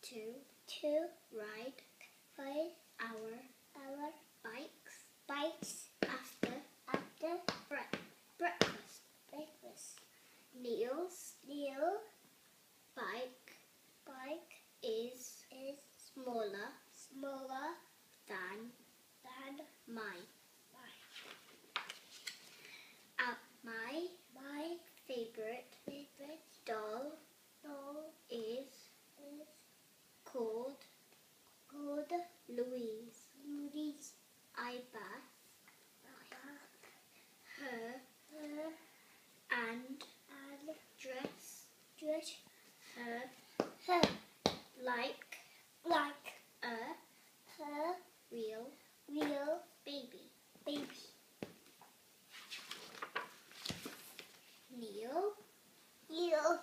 to ride our bikes after breakfast. Neil's bike is smaller than mine. My favorite doll is called Louise. I bath her and dress her like a real baby. Neil